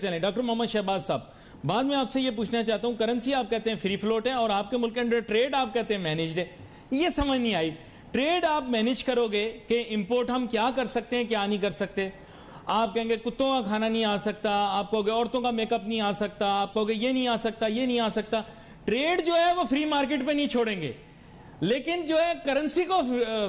چلیں ڈاکٹر محمد شہباز صاحب، بعد میں آپ سے یہ پوچھنا چاہتا ہوں، کرنسی آپ کہتے ہیں فری فلوٹ ہے اور آپ کے ملک کے اندر ٹریڈ آپ کہتے ہیں مینیجڈ ہے. یہ سمجھ نہیں آئی. ٹریڈ آپ مینیج کرو گے کہ امپورٹ ہم کیا کر سکتے ہیں کیا نہیں کر سکتے. آپ کہیں گے کتوں کا کھانا نہیں آ سکتا، آپ کہو گے عورتوں کا میک اپ نہیں آ سکتا، آپ کہو گے یہ نہیں آ سکتا یہ نہیں آ سکتا. ٹریڈ جو ہے وہ فری مارکیٹ پہ نہیں چھوڑیں گے، لیکن جو ہے کرنسی کو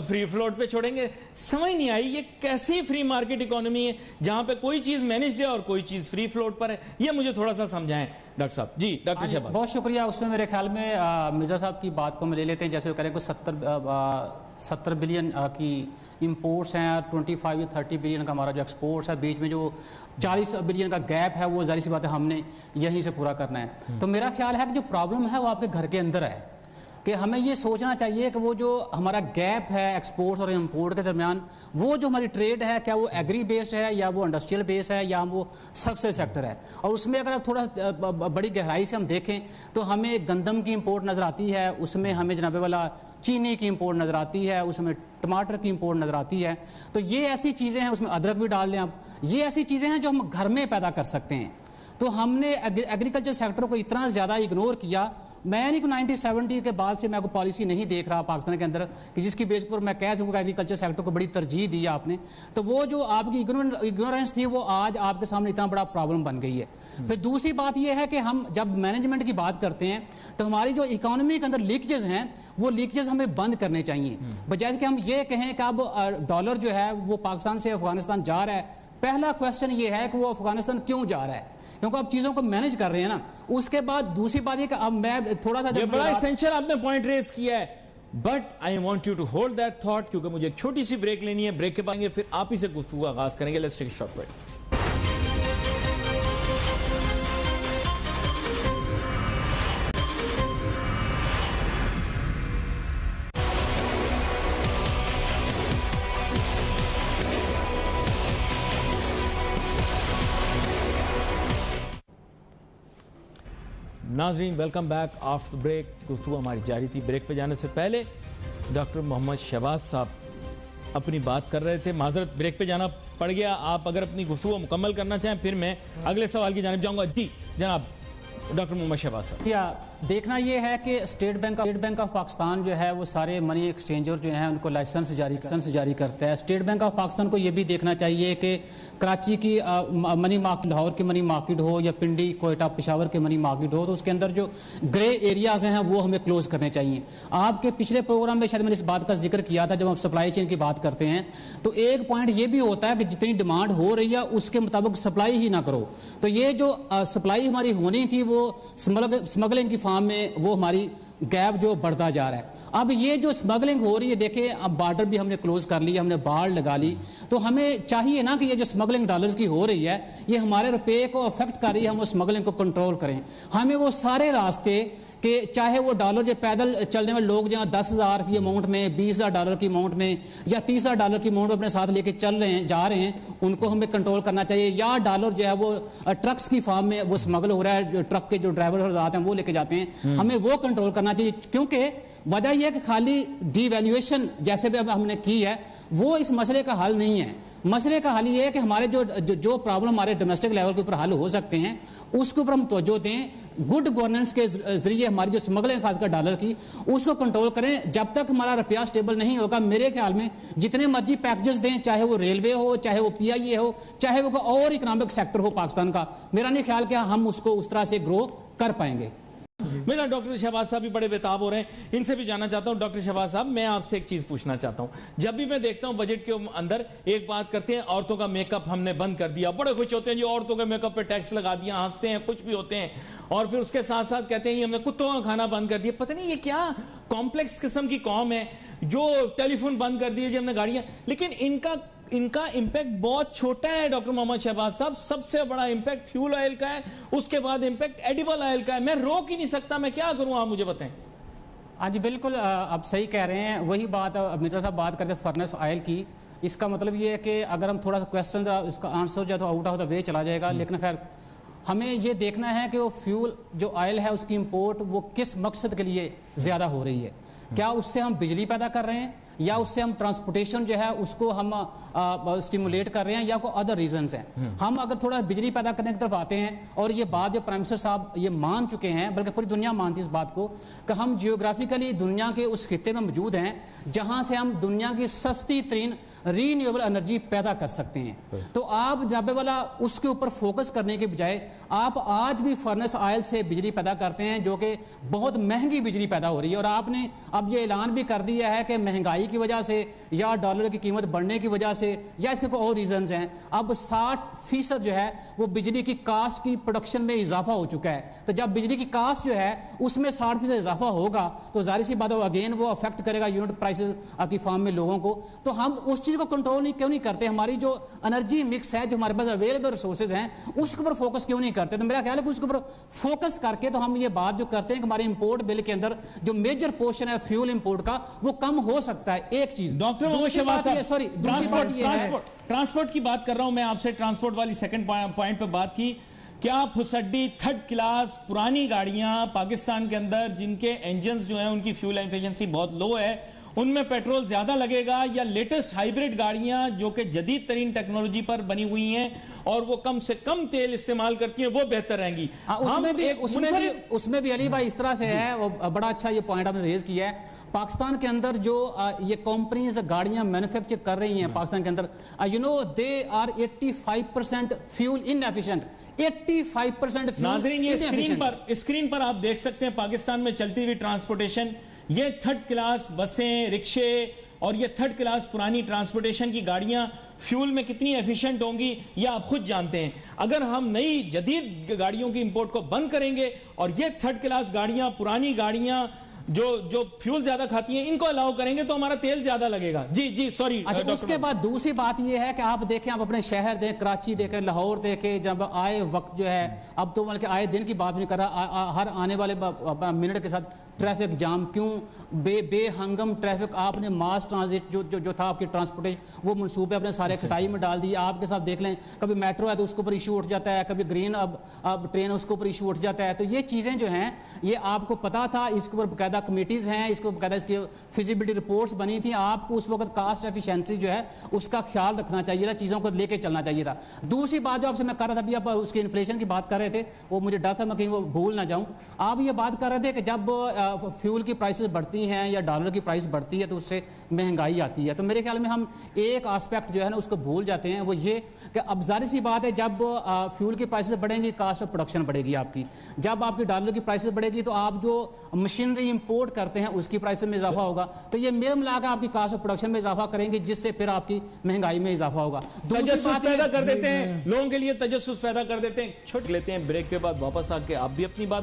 فری فلوٹ پہ چھوڑیں گے. سمجھ نہیں آئی یہ کیسی فری مارکیٹ اکانومی ہے جہاں پہ کوئی چیز مینیجڈ ہے اور کوئی چیز فری فلوٹ پر ہے. یہ مجھے تھوڑا سا سمجھائیں ڈاکٹر صاحب. جی ڈاکٹر شہباز. بہت شکریہ. اس میں میرے خیال میں مرزا صاحب کی بات کو ہم لے لیتے ہیں. جیسے وہ کہہ رہے ہیں کہ 70 بلین کی امپورٹس ہیں، 25 یا 30 بلین کا ہمارا جو ایکسپورٹس ہے، بیچ میں جو 40 بلین کا گیپ ہے وہ ظاہر سی بات ہے ہم نے یہیں سے پورا کرنا ہے. تو میرا خیال ہے کہ جو پرابلم ہے وہ آپ کے گھر کے اندر ہے، کہ ہمیں یہ سوچنا چاہیے کہ وہ جو ہمارا گیپ ہے ایکسپورٹس اور امپورٹ کے درمیان، وہ جو ہماری ٹریڈ ہے کیا وہ ایگری بیسڈ ہے یا وہ انڈسٹریل بیس ہے یا وہ سب سے سیکٹر ہے. اور اس میں اگر آپ تھوڑا بڑی گہرائی سے ہم دیکھیں تو ہمیں گندم کی امپورٹ نظر آتی ہے، اس میں ہمیں جناب والا چینی کی امپورٹ نظر آتی ہے، اس میں ٹماٹر کی امپورٹ نظر آتی ہے. تو یہ ایسی چیزیں ہیں، اس میں ادرک بھی ڈال لیں آپ. یہ ایسی چیزیں ہیں جو ہم گھر میں پیدا کر سکتے ہیں. تو ہم نے ایگریکلچر سیکٹر کو اتنا زیادہ اگنور کیا. میں نہیں کہ 1970 کے بعد سے میں کوئی پالیسی نہیں دیکھ رہا پاکستان کے اندر کہ جس کی بیس پر میں کہہ سکوں کہ ایگریکلچر سیکٹر کو بڑی ترجیح دی آپ نے. تو وہ جو آپ کی اگنورنس تھی وہ آج آپ کے سامنے اتنا بڑا پرابلم بن گئی ہے. پھر دوسری بات یہ ہے کہ ہم جب مینجمنٹ کی بات کرتے ہیں تو ہماری جو اکانومی کے اندر لیکیجز ہیں وہ لیکیجز ہمیں بند کرنے چاہیے. بجائے کہ ہم یہ کہیں کہ اب ڈالر جو ہے وہ پاکستان سے افغانستان جا رہا ہے، پہلا کویشچن یہ ہے کہ وہ افغانستان کیوں جا رہا ہے، کیونکہ آپ چیزوں کو مینج کر رہے ہیں نا. اس کے بعد دوسری بات یہ کہ اب میں تھوڑا سا یہ بڑا اسینشل آپ نے پوائنٹ ریز کیا ہے، but I want you to hold that thought کیونکہ مجھے ایک چھوٹی سی بریک لینی ہے. بریک کے بعد پھر آپ ہی سے گفتگو کا آغاز کریں گے. Let's take a short break. ناظرین ویلکم بیک آفٹر بریک. گفتگو ہماری جاری تھی. بریک پہ جانے سے پہلے ڈاکٹر محمد شہباز صاحب اپنی بات کر رہے تھے. معذرت بریک پہ جانا پڑ گیا. آپ اگر اپنی گفتگو مکمل کرنا چاہیں پھر میں اگلے سوال کی جانب جاؤں گا. جی جناب ڈاکٹر محمد شہباز صاحب. دیکھنا یہ ہے کہ اسٹیٹ بینک آف پاکستان جو ہے وہ سارے منی ایکسچینجر جو ہیں ان کو لائسنس جاری کرتا ہے. اسٹیٹ بینک آف پاکستان کو یہ بھی دیکھنا چاہیے کہ کراچی کی منی مارکیٹ، لاہور کی منی مارکیٹ ہو یا پنڈی کوئٹہ پشاور کے منی مارکیٹ ہو، تو اس کے اندر جو گرے ایریاز ہیں وہ ہمیں کلوز کرنے چاہیے. آپ کے پچھلے پروگرام میں شاید میں نے اس بات کا ذکر کیا تھا جب ہم سپلائی چین کی بات کرتے ہیں تو ایک پوائنٹ یہ بھی ہوتا ہے کہ جتنی ڈیمانڈ ہو رہی ہے اس کے مطابق سپلائی ہی نہ کرو. تو یہ جو سپلائی ہماری ہونی تھی وہ اسمگلنگ کی فارم میں وہ ہماری گیپ جو بڑھتا جا رہا ہے. اب یہ جو اسمگلنگ ہو رہی ہے، دیکھیں اب بارڈر بھی ہم نے کلوز کر لی، ہم نے باڑ لگا لی، تو ہمیں چاہیے نا کہ یہ جو اسمگلنگ ڈالرز کی ہو رہی ہے یہ ہمارے روپے کو افیکٹ کر رہی ہے، ہم اس اسمگلنگ کو کنٹرول کریں. ہمیں وہ سارے راستے کہ چاہے وہ ڈالر جو پیدل چلنے والے لوگ جہاں 10,000 کی اماؤنٹ میں، 20,000 ڈالر کی اماؤنٹ میں یا 30,000 ڈالر کی اماؤنٹ اپنے ساتھ لے کے جا رہے ہیں ان کو ہمیں کنٹرول کرنا چاہیے. یا ڈالر جو ہے وہ ٹرکس کی فارم میں وہ اسمگل ہو رہا ہے، ٹرک کے جو ڈرائیور حضرات ہیں وہ لے کے جاتے ہیں، ہمیں وہ کنٹرول کرنا چاہیے. کیونکہ وجہ یہ ہے کہ خالی ڈی ویلیویشن جیسے بھی ہم نے کی ہے وہ اس مسئلے کا حل نہیں ہے. مسئلے کا حل یہ ہے کہ ہمارے جو پرابلم ہمارے ڈومیسٹک لیول کے اوپر حل ہو سکتے ہیں اس کے اوپر ہم توجہ دیں. گڈ گورننس کے ذریعے ہماری جو اسمگلنگ خاص کر ڈالر کی اس کو کنٹرول کریں. جب تک ہمارا روپیہ سٹیبل نہیں ہوگا میرے خیال میں جتنے مرضی پیکجز دیں، چاہے وہ ریلوے ہو، چاہے وہ پی آئی اے ہو، چاہے وہ اور اکنامک سیکٹر ہو پاکستان کا، میرا نہیں خیال کہ ہم اس کو اس طرح سے گرو کر پائیں گے. میرا ڈاکٹر شہباز صاحب بھی بڑے بےتاب ہو رہے ہیں، ان سے بھی جاننا چاہتا ہوں. ڈاکٹر شہباز صاحب میں آپ سے ایک چیز پوچھنا چاہتا ہوں. جب بھی میں دیکھتا ہوں بجٹ کے اندر ایک بات کرتے ہیں عورتوں کا میک اپ ہم نے بند کر دیا، بڑے خوش ہوتے ہیں جو عورتوں کے میک اپ پہ ٹیکس لگا دیا، ہنستے ہیں کچھ بھی ہوتے ہیں، اور پھر اس کے ساتھ ساتھ کہتے ہیں ہم نے کتوں کا کھانا بند کر دیا. پتہ نہیں یہ کیا کمپلیکس قسم کی قوم ہے جو ٹیلی فون بند کر دیے جی ہم نے گاڑیاں. لیکن ان کا امپیکٹ بہت چھوٹا ہے ڈاکٹر محمد شہباز صاحب. سب سے بڑا امپیکٹ فیول آئل کا ہے، اس کے بعد امپیکٹ ایڈیبل آئل کا ہے. میں روک ہی نہیں سکتا، میں کیا کروں آپ مجھے بتائیں. ہاں جی بالکل آپ صحیح کہہ رہے ہیں. وہی بات مرزا صاحب بات کرتے ہیں فرنس آئل کی. اس کا مطلب یہ ہے کہ اگر ہم تھوڑا سا کویشچن اس کا آنسر جو ہے تو آؤٹ آف دا وے چلا جائے گا. لیکن خیر ہمیں یہ دیکھنا ہے کہ وہ فیول جو آئل ہے اس کی امپورٹ وہ کس مقصد کے لیے زیادہ ہو رہی ہے. کیا اس سے ہم بجلی پیدا کر رہے ہیں یا اس سے ہم ٹرانسپورٹیشن جو ہے اس کو ہم اسٹیمولیٹ کر رہے ہیں یا کوئی ادر ریزنز ہیں. ہم اگر تھوڑا بجلی پیدا کرنے کی طرف آتے ہیں اور یہ بات جو پرائم منسٹر صاحب یہ مان چکے ہیں, بلکہ پوری دنیا مانتی اس بات کو کہ ہم جیوگرافیکلی دنیا کے اس خطے میں موجود ہیں جہاں سے ہم دنیا کی سستی ترین رینیویبل انرجی پیدا کر سکتے ہیں. تو آپ جناب والا اس کے اوپر فوکس کرنے کے بجائے آپ آج بھی فرنس آئل سے بجلی پیدا کرتے ہیں جو کہ بہت مہنگی بجلی پیدا ہو رہی ہے, اور آپ نے اب یہ اعلان بھی کر دیا ہے کہ مہنگائی کی وجہ سے یا ڈالر کی قیمت بڑھنے کی وجہ سے یا اس کے کوئی اور ریزنز ہیں, اب 60% جو ہے وہ بجلی کی کاسٹ کی پروڈکشن میں اضافہ ہو چکا ہے. تو جب بجلی کی کاسٹ جو ہے اس میں 60% اضافہ ہوگا تو ظاہر سی بات ہے اگین وہ افیکٹ کرے گا یونٹ پرائسز کی فارم میں لوگوں کو. تو ہم اس چیز کو کنٹرول کیوں نہیں کرتے؟ ہماری جو انرجی مکس ہے, جو ہمارے پاس اویلیبل ریسورسز ہیں, اس کے اوپر فوکس کیوں نہیں کرتے؟ تو میرا خیال ہے کہ اس کے اوپر فوکس کر کے تو ہم یہ بات جو کرتے ہیں کہ ہمارے امپورٹ بل کے اندر جو میجر پورشن ہے فیول امپورٹ کا وہ کم ہو سکتا ہے. ایک چیز ڈاکٹر دوسری بات یہ ہے ٹرانسپورٹ کی بات کر رہا ہوں میں آپ سے. ٹرانسپورٹ والی سیکنڈ پوائنٹ پہ بات کی, کیا پھسڈی تھرڈ کلاس پرانی گاڑیاں پاکستان کے اندر جن کے انجنز جو ہیں ان کی فیول ایفیشنسی بہت لو ہے, ان میں پیٹرول زیادہ لگے گا, یا لیٹسٹ ہائیبریڈ گاڑیاں جو کہ جدید ترین ٹیکنالوجی پر بنی ہوئی ہیں اور وہ کم سے کم تیل استعمال کرتی ہیں وہ بہتر رہیں گی؟ اس میں بھی علی بھائی اس طرح سے ہے, وہ بڑا اچھا یہ پوائنٹ آپ نے ریز کیا ہے. پاکستان کے اندر جو یہ کمپنیز گاڑیاں مینوفیکچر کر رہی ہیں پاکستان کے اندر, you know they are 85% fuel inefficient. 85% fuel ناظرین یہ inefficient. اسکرین پر آپ دیکھ سکتے ہیں پاکستان میں چلتی ہوئی ٹرانسپورٹیشن, یہ تھرڈ کلاس بسیں, رکشے اور یہ تھرڈ کلاس پرانی ٹرانسپورٹیشن کی گاڑیاں فیول میں کتنی ایفیشنٹ ہوں گی یہ آپ خود جانتے ہیں. اگر ہم نئی جدید گاڑیوں کی امپورٹ کو بند کریں گے اور یہ تھرڈ کلاس گاڑیاں پرانی گاڑیاں جو فیول زیادہ کھاتی ہیں ان کو الاؤ کریں گے تو ہمارا تیل زیادہ لگے گا. جی سوری. اچھا, اس کے بعد دوسری بات یہ ہے کہ آپ دیکھیں, آپ اپنے شہر دیکھیں, کراچی دیکھیں, لاہور دیکھیں, جب آئے وقت جو ہے, اب تو بلکہ آئے دن کی بات نہیں کر رہا, ہر آنے والے منٹ کے ساتھ ٹریفک جام. کیوں؟ بے ہنگم ٹریفک. آپ نے ماس ٹرانزٹ جو تھا آپ کی ٹرانسپورٹیشن وہ منصوبے اپنے سارے کٹائی میں ڈال دی. آپ کے ساتھ دیکھ لیں, کبھی میٹرو ہے تو اس کے اوپر ایشو اٹھ جاتا ہے, کبھی گرین اب ٹرین اس کے اوپر ایشو اٹھ جاتا ہے. تو یہ چیزیں جو ہیں یہ آپ کو پتا تھا, اس کے اوپر باقاعدہ کمیٹیز ہیں, اس کو باقاعدہ اس کی فیزیبلٹی رپورٹس بنی تھیں. آپ کو اس وقت کاسٹ ایفیشنسی جو ہے اس کا خیال رکھنا چاہیے تھا, چیزوں کو لے کے چلنا چاہیے تھا. دوسری بات جو آپ سے میں کر رہا تھا, ابھی آپ اس کی انفلیشن کی بات کر رہے تھے, وہ مجھے ڈر تھا میں کہیں وہ بھول نہ جاؤں. آپ یہ بات کر رہے تھے کہ جب فیول کی پرائسز بڑھتی ہیں یا ڈالر کی پرائس بڑھتی ہے تو اس سے مہنگائی آتی ہے. تو میرے خیال میں ہم ایک آسپیکٹ جو ہے نا اس کو بھول جاتے ہیں, وہ یہ کہ اب ظاہر سی بات ہے جب فیول کی پرائسز بڑھیں گی کاسٹ آف پروڈکشن بڑھے گی آپ کی. جب آپ کی ڈالر کی پرائسز بڑھے گی تو آپ جو مشینری امپورٹ کرتے ہیں اس کی پرائسز میں اضافہ ہوگا. تو یہ میرا ملا کے آپ کی کاسٹ آف پروڈکشن میں اضافہ کریں گے, جس سے پھر آپ کی مہنگائی میں اضافہ ہوگا. تجسس پیدا کر دیتے ہیں لوگوں کے لیے, تجسس پیدا کر دیتے ہیں. چھوٹ لیتے ہیں بریک کے بعد, واپس آ کے آپ بھی اپنی بات